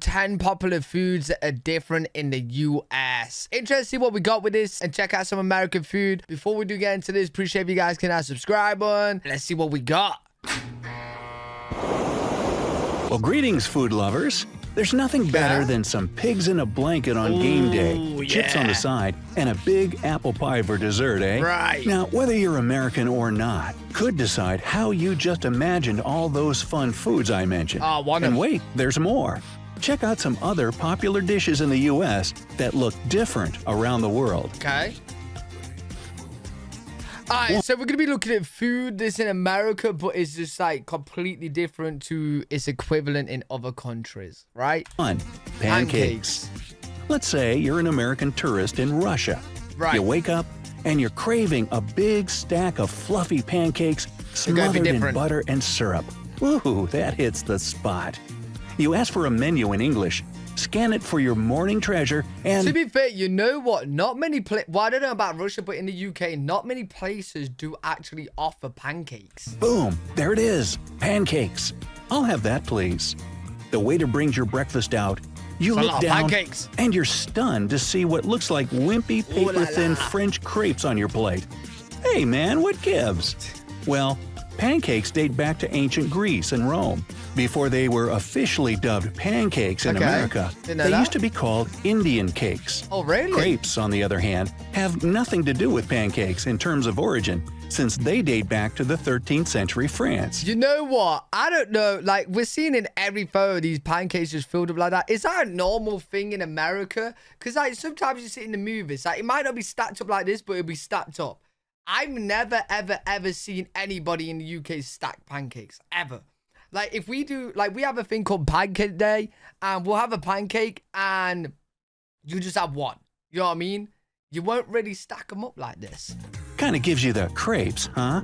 10 popular foods that are different in the US. Interested to see what we got with this and check out some American food. Before we do get into this, appreciate if you guys can subscribe on. Let's see what we got. Well, greetings, food lovers. There's nothing better than some pigs in a blanket on game day, chips on the side, and a big apple pie for dessert, eh? Right. Now, whether you're American or not, could decide how you just imagined all those fun foods I mentioned. And wait, there's more. Check out some other popular dishes in the U.S. that look different around the world. Okay. Alright, so we're going to be looking at food that's in America, but it's just like completely different to its equivalent in other countries, right? Pancakes. Let's say you're an American tourist in Russia. Right. You wake up and you're craving a big stack of fluffy pancakes smothered in butter and syrup. Ooh, that hits the spot. You ask for a menu in English, scan it for your morning treasure, and... To be fair, you know what? Not many well, I don't know about Russia, but in the UK, not many places do actually offer pancakes. Boom! There it is. Pancakes. I'll have that, please. The waiter brings your breakfast out. You look down, and you're stunned to see what looks like wimpy, paper-thin French crepes on your plate. Hey, man, what gives? Well, pancakes date back to ancient Greece and Rome. Before they were officially dubbed pancakes in America, they used to be called Indian cakes. Oh, really? Crepes, on the other hand, have nothing to do with pancakes in terms of origin, since they date back to the 13th century France. You know what? I don't know. Like, we're seeing in every photo these pancakes just filled up like that. Is that a normal thing in America? Because, like, sometimes you see it in the movies. Like, it might not be stacked up like this, but it'll be stacked up. I've never, ever, ever seen anybody in the UK stack pancakes. Ever. Like, if we do, like, we have a thing called Pancake Day, and we'll have a pancake, and you just have one. You know what I mean? You won't really stack them up like this. Kind of gives you the crepes, huh?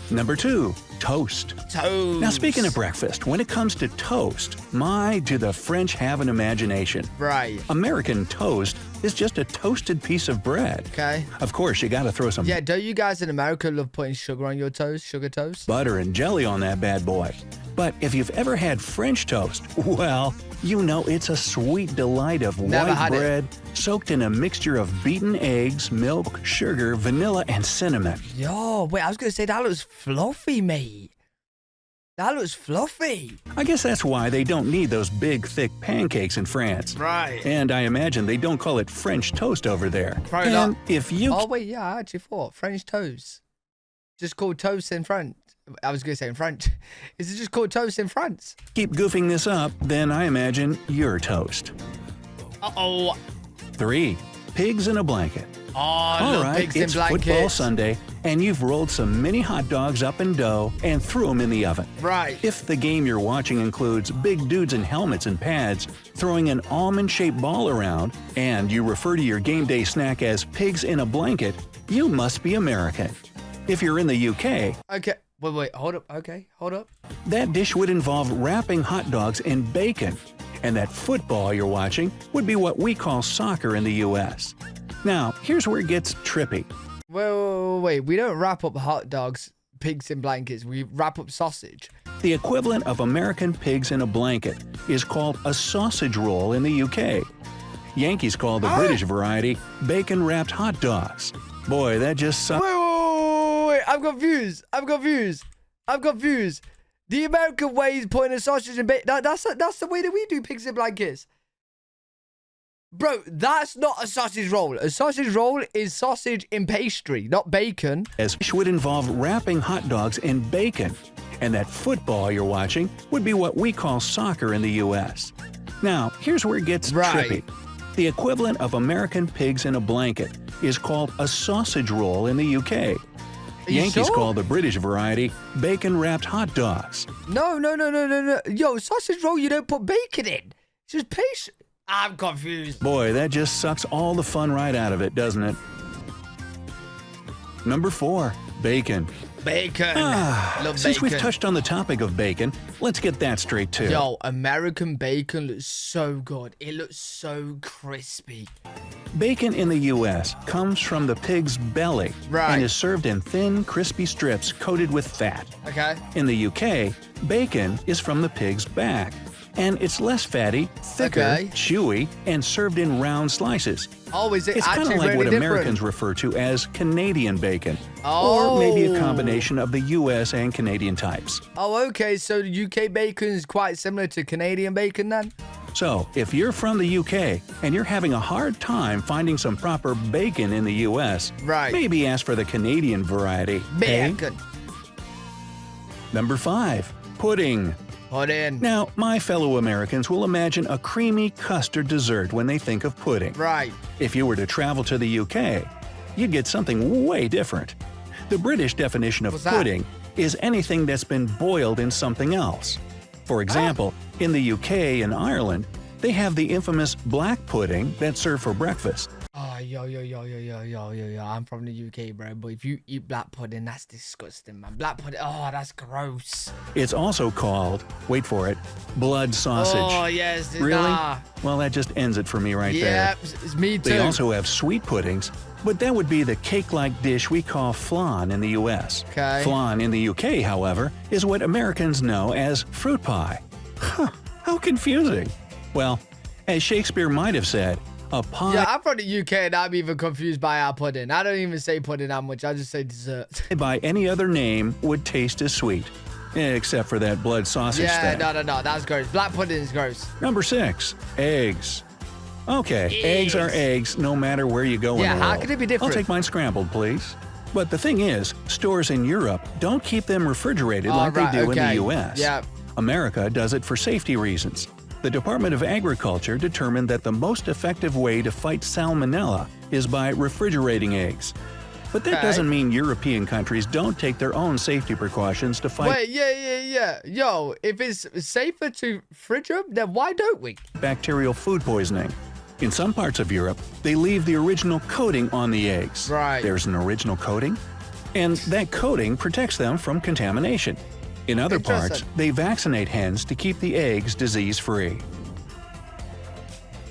Number 2, toast. Toast. Now, speaking of breakfast, when it comes to toast, my, do the French have an imagination. Right. American toast is just a toasted piece of bread. Okay. Of course, you gotta throw some... Yeah, don't you guys in America love putting sugar on your toast? Sugar toast? Butter and jelly on that bad boy. But if you've ever had French toast, well, you know it's a sweet delight of white bread soaked in a mixture of beaten eggs, milk, sugar, vanilla, and cinnamon. Yo, wait, I was gonna say that looks fluffy, mate. That looks fluffy. I guess that's why they don't need those big, thick pancakes in France. Right. And I imagine they don't call it French toast over there. Probably and not. If you... Oh, wait, yeah, I actually thought French toast. Just called toast in French. I was going to say in French. Is it just called toast in France? Keep goofing this up, then I imagine you're toast. Uh-oh. 3, pigs in a blanket. Oh, all right, pigs in it's blankets. football Sunday, and you've rolled some mini hot dogs up in dough and threw them in the oven. Right. If the game you're watching includes big dudes in helmets and pads throwing an almond-shaped ball around, and you refer to your game day snack as pigs in a blanket, you must be American. If you're in the UK... Okay, wait, hold up. Okay, hold up. That dish would involve wrapping hot dogs in bacon, and that football you're watching would be what we call soccer in the US. Now, here's where it gets trippy. Wait. We don't wrap up hot dogs, pigs in blankets. We wrap up sausage. The equivalent of American pigs in a blanket is called a sausage roll in the UK. Yankees call the British variety bacon-wrapped hot dogs. Boy, that just sucks. Wait. I'm confused. The American way is putting a sausage in bacon. That's the way that we do pigs in blankets. Bro, that's not a sausage roll. A sausage roll is sausage in pastry, not bacon. As dish would involve wrapping hot dogs in bacon, and that football you're watching would be what we call soccer in the US. Now, here's where it gets trippy. The equivalent of American pigs in a blanket is called a sausage roll in the UK. Yankees call the British variety bacon-wrapped hot dogs. No. Yo, sausage roll, you don't put bacon in. It's just pastry. I'm confused. Boy, that just sucks all the fun right out of it, doesn't it? Number 4, bacon. Bacon. Love Since bacon. we've touched on the topic of bacon, let's get that straight too. Yo, American bacon looks so good. It looks so crispy. Bacon in the U.S. comes from the pig's belly and is served in thin, crispy strips coated with fat. Okay. In the UK, bacon is from the pig's back. and it's less fatty, thicker, chewy, and served in round slices. Oh, is it It's kind of actually like really what different? Americans refer to as Canadian bacon, Oh. or maybe a combination of the U.S. and Canadian types. Oh, okay. So the UK bacon is quite similar to Canadian bacon then? So, if you're from the UK and you're having a hard time finding some proper bacon in the US, Right. maybe ask for the Canadian variety. Bacon. Number 5. Pudding. Pudding. Now, my fellow Americans will imagine a creamy custard dessert when they think of pudding. Right. If you were to travel to the UK, you'd get something way different. The British definition of What's that? pudding is anything that's been boiled in something else. For example, in the UK and Ireland, they have the infamous black pudding that's served for breakfast. Oh, yo. I'm from the UK, bro. But if you eat black pudding, that's disgusting, man. Black pudding, oh, that's gross. It's also called, wait for it, blood sausage. Oh, yes. Really? Nah. Well, that just ends it for me right there. Yeah, it's me too. They also have sweet puddings, but that would be the cake-like dish we call flan in the U.S. Okay. Flan in the U.K., however, is what Americans know as fruit pie. Huh, how confusing. Well, as Shakespeare might have said, a pie Yeah, I'm from the UK and I'm even confused by our pudding. I don't even say pudding that much. I just say dessert. by any other name would taste as sweet. Except for that blood sausage Yeah, thing. no. That's gross. Black pudding is gross. Number 6. Eggs. Okay, eggs are eggs no matter where you go in the world. Yeah, how could it be different? I'll take mine scrambled, please. But the thing is, stores in Europe don't keep them refrigerated like right, they do in okay. the U.S. Yeah. America does it for safety reasons. The Department of Agriculture determined that the most effective way to fight salmonella is by refrigerating eggs. But that doesn't mean European countries don't take their own safety precautions to fight Wait, yeah. Yo, if it's safer to fridge them, then why don't we? bacterial food poisoning. In some parts of Europe, they leave the original coating on the eggs. Right. There's an original coating, and that coating protects them from contamination. In other parts, Interesting. they vaccinate hens to keep the eggs disease-free.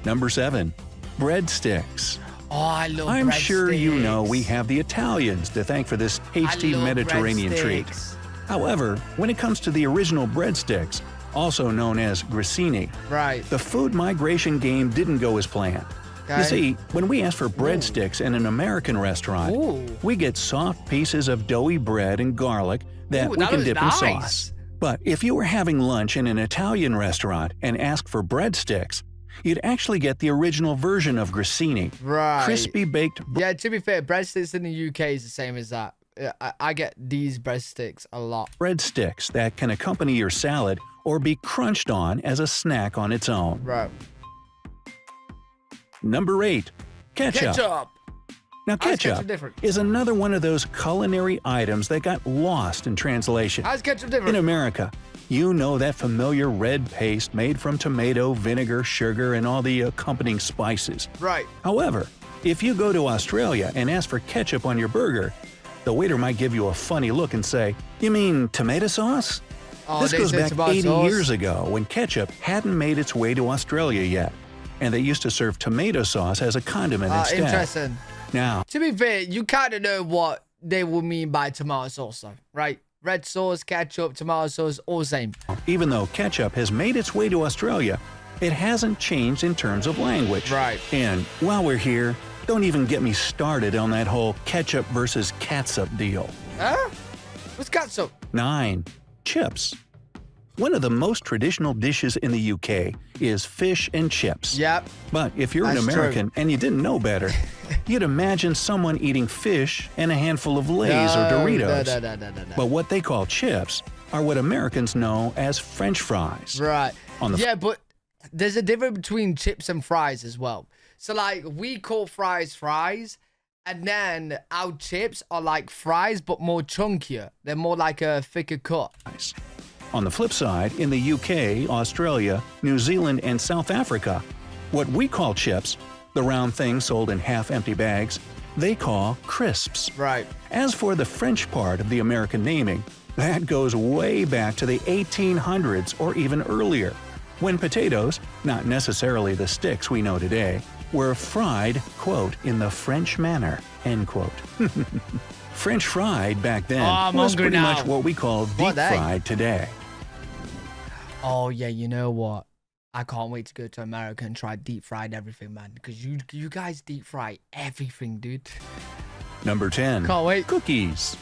Number 7. Breadsticks. Oh, I love I'm sure you know breadsticks. we have the Italians to thank for this tasty I love Mediterranean treat. breadsticks. However, when it comes to the original breadsticks, also known as grissini, Right. the food migration game didn't go as planned. You Okay. see, when we ask for breadsticks in an American restaurant, Ooh. we get soft pieces of doughy bread and garlic that Ooh, we that can was dip in nice. sauce. But if you were having lunch in an Italian restaurant and asked for breadsticks, you'd actually get the original version of grissini, Right. crispy baked Yeah, to be fair, breadsticks in the UK is the same as that. I get these breadsticks a lot. breadsticks that can accompany your salad or be crunched on as a snack on its own. Right. Number 8. Ketchup. Ketchup. Now, How's ketchup ketchup different? is another one of those culinary items that got lost in translation. How's ketchup In different? America, you know that familiar red paste made from tomato, vinegar, sugar, and all the accompanying spices. Right. However, if you go to Australia and ask for ketchup on your burger, the waiter might give you a funny look and say, "You mean tomato sauce?" Oh, This they goes said back tomato 80 sauce. years ago when ketchup hadn't made its way to Australia yet, and they used to serve tomato sauce as a condiment instead. Interesting. Now, To be fair, you kind of know what they will mean by tomato sauce, though, right? Red sauce, ketchup, tomato sauce, all same. even though ketchup has made its way to Australia, it hasn't changed in terms of language. Right. And while we're here, don't even get me started on that whole ketchup versus catsup deal. Huh? What's ketchup? 9. Chips. One of the most traditional dishes in the UK is fish and chips. Yep. But if you're an That's American and you didn't know better, you'd imagine someone eating fish and a handful of Lay's or Doritos. No. But what they call chips are what Americans know as French fries. Right. On the Yeah, but there's a difference between chips and fries as well. So, like, we call fries, and then our chips are like fries, but more chunkier. They're more like a thicker cut. On the flip side, in the UK, Australia, New Zealand, and South Africa, what we call chips, the round things sold in half-empty bags, they call crisps. Right. As for the French part of the American naming, that goes way back to the 1800s or even earlier, when potatoes, not necessarily the sticks we know today, were fried, quote, in the French manner, end quote. French fried back then I'm was hungry pretty now. much what we call deep What, eh? fried today. Oh, yeah, you know what? I can't wait to go to America and try deep fried everything, man. Because you guys deep fry everything, dude. Number 10. Can't wait. Cookies.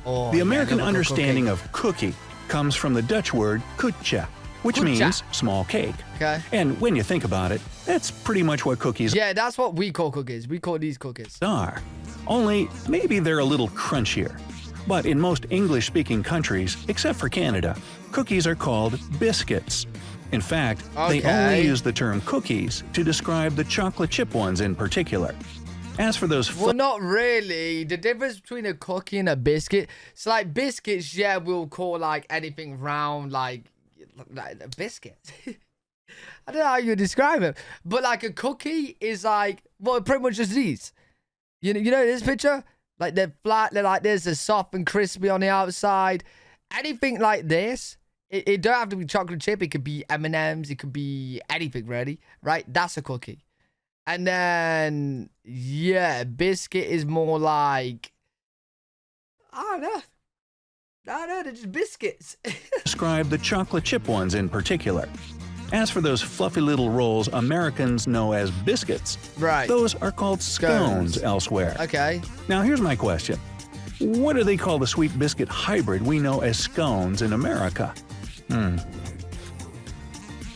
Oh, The American yeah, understanding of cookie comes from the Dutch word kutje, which means small cake. Okay. And when you think about it, that's pretty much what cookies Yeah, that's what we call cookies. We call these cookies. are. Only maybe they're a little crunchier. But in most English-speaking countries, except for Canada, cookies are called biscuits. In fact, they only use the term cookies to describe the chocolate chip ones in particular. As for those well, not really. The difference between a cookie and a biscuit. So, like, biscuits, yeah, we'll call, like, anything round, like a biscuit. I don't know how you describe it. But, like, a cookie is, like, well, pretty much just these. You know this picture? Like, they're flat, they're like this, they're soft and crispy on the outside. Anything like this, it don't have to be chocolate chip. It could be M&M's. It could be anything, really, right? That's a cookie. And then, yeah, biscuit is more like, I don't know, they're just biscuits. describe the chocolate chip ones in particular. As for those fluffy little rolls Americans know as biscuits, Right. those are called scones elsewhere. Okay. Now here's my question. What do they call the sweet biscuit hybrid we know as scones in America?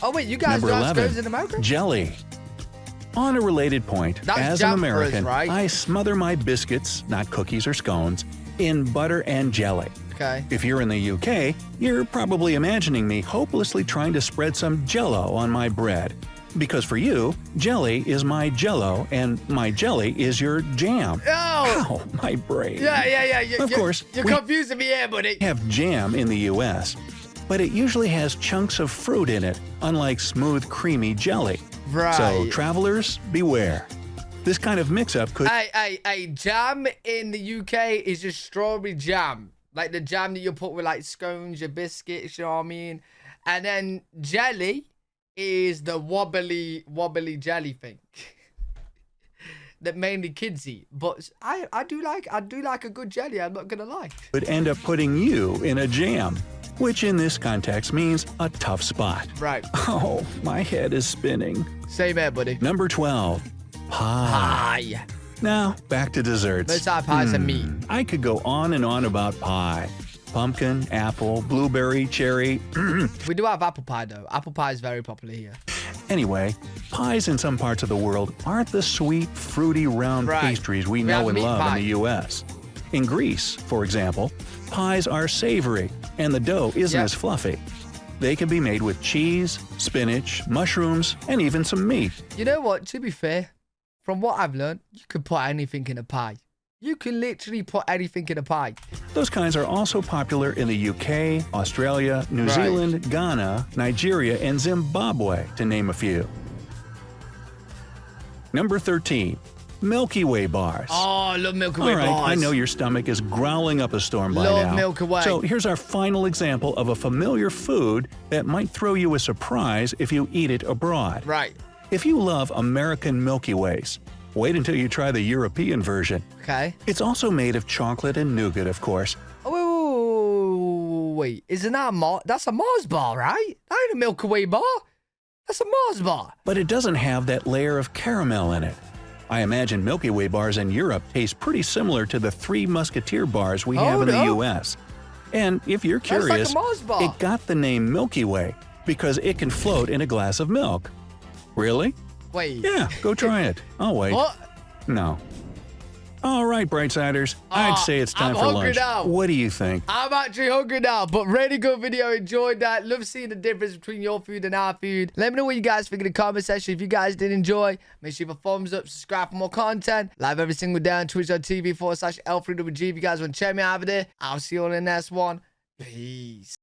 Oh, wait, you guys Number don't 11, scones in America? jelly. On a related point, That's as an jam for us, American, right? I smother my biscuits, not cookies or scones, in butter and jelly. Okay. If you're in the UK, you're probably imagining me hopelessly trying to spread some Jell-O on my bread. Because for you, jelly is my Jell-O and my jelly is your jam. Oh! Ow, my brain. Yeah. Of course, You're we confusing me here, buddy. have jam in the US, but it usually has chunks of fruit in it, unlike smooth, creamy jelly. Right. So, travelers, beware. This kind of mix-up could Hey, jam in the UK is just strawberry jam. Like the jam that you put with like scones, your biscuits, you know what I mean? And then jelly is the wobbly jelly thing that mainly kids eat. But I do like a good jelly, I'm not gonna lie. would end up putting you in a jam, which in this context means a tough spot. Right. Oh, my head is spinning. Same here, buddy. Number 12, pie. Pie. Now, back to desserts. Let's have pies and meat. I could go on and on about pie. Pumpkin, apple, blueberry, cherry. We do have apple pie though. Apple pie is very popular here. Anyway, pies in some parts of the world aren't the sweet, fruity, round Right. pastries we We know have and meat love pie. in the U.S. In Greece, for example, pies are savory, and the dough isn't Yep. as fluffy. They can be made with cheese, spinach, mushrooms, and even some meat. You know what? To be fair, from what I've learned, you can put anything in a pie. You can literally put anything in a pie. Those kinds are also popular in the UK, Australia, New Right. Zealand, Ghana, Nigeria, and Zimbabwe, to name a few. Number 13. Milky Way bars. Oh, I love Milky Way All right, bars. I know your stomach is growling up a storm by Love now. Milky Way. So here's our final example of a familiar food that might throw you a surprise if you eat it abroad. Right. If you love American Milky Ways, wait until you try the European version. Okay. It's also made of chocolate and nougat, of course. Oh, wait. Isn't that a Mars? That's a Mars bar, right? That ain't a Milky Way bar. That's a Mars bar. But it doesn't have that layer of caramel in it. I imagine Milky Way bars in Europe taste pretty similar to the Three Musketeer bars we have in the U.S. And if you're That's like a curious, Mars bar. it got the name Milky Way because it can float in a glass of milk. Really? Wait. Yeah, go try it. I'll wait. What? No. All right, Brightsiders. I'd say it's time I'm for hungry lunch. now. What do you think? I'm actually hungry now, but really good video. Enjoyed that. Love seeing the difference between your food and our food. Let me know what you guys think in the comment section. If you guys did enjoy, make sure you have a thumbs up, subscribe for more content. Live every single day on twitch.tv/L3WG. If you guys want to check me out over there, I'll see you all in the next one. Peace.